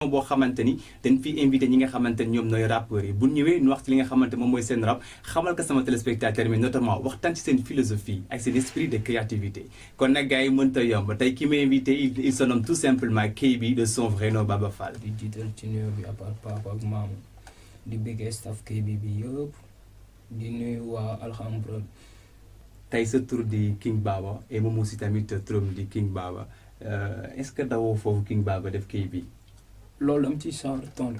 boo xamante ni dañ fi invité ñi nga xamante ni ñoom nooy rappeurs yi bu ñëwee ñu wax ci li nga xamante moom mooy seen rap xamal ko sama téléspectateur mais notamment waxtaan ci seen philosophie ak seen esprit de créativité kon nag gars yi mënta yomb tey ki may invité il se nomme tout simplement KB de son vrai nom Baba Fall. di jiital ci nuyoo bi à part papa ak maam di bëggee staff KB bi yëpp di nuyu waa Alhamdulilah. tey sa tur di King Baba et moom aussi tamit turam di King Baba est-ce que dawoo foofu King Baba def KB. loolu dama ciy sawar tontu.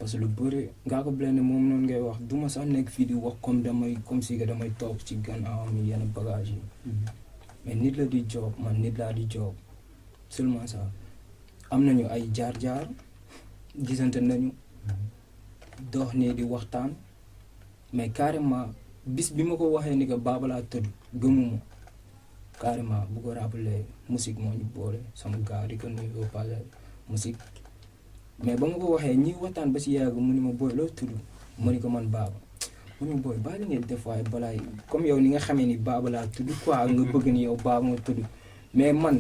parce que lu bëri Ngaaka Blindé moom noonu ngay wax duma sax nekk fii di wax comme si que damay toog ci gannaawam yenn bagage yi. mais nit la di job man nit laa di job seulement ça am nañu ay jaar-jaar gisante nañu dox nii di waxtaan mais carrément bis bi ma ko waxee ni que Baba laa tëdd gëmuma carrément bu ko rappelé musique moo ñu boole sama gars di ko nuyu au passage musique. mais ba ma ko waxee ñi waxtaan ba si yàgg mu ni ma booy loo tudd mu ni ko man Baba mu ni ma booy bàyyi la ngeen def waaye balaay comme yow ni nga xamee ni Baba laa tudd quoi nga bëgg ni yow Baba nga tudd mais man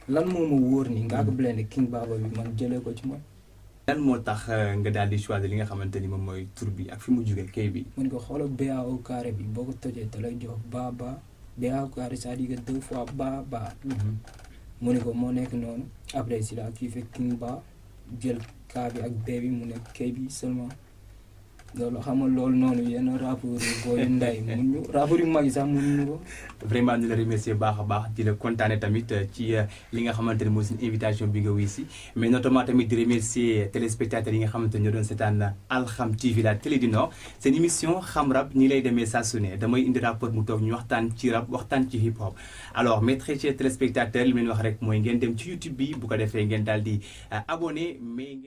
lan moo ma wóor ni Ngaaka Blindé King Baba bi man jëlee ko ci man. lan moo tax nga daal di choisir li nga xamante ni moom mooy tur bi ak fi mu jógee KB bi. mu ni ko xoolal BA au carré bi boo ko tojee da lay jox Baba BA au carré c'est-à-dire que 2 fois Baba. mu ni ko moo nekk noonu après si la kii fekk King Ba jël kaa bi ak bee bi mu nekk kay bi seulement loolu xam nga loolu noonu yenn rappeurs yi booy nday mun ñu rappeurs yu mag yi sax mënuñu ko. vraiment ñu la remercier baax a baax di la kontaane tamit ci li nga xamante ne mooy suñu invitation bi nga wuy si mais notamment tamit di remercier téléspectateurs yi nga xamante ne ñoo doon seetaan Alxam TV la télé du Nord seen émission xam rap ñi lay demee saa su ne damay indi rapport mu toog ñu waxtaan ci rap waxtaan ci hip hop alors mes très chers téléspectateurs li mu leen wax rek mooy ngeen dem ci YouTube bi bu ko defee ngeen daal di abonné mais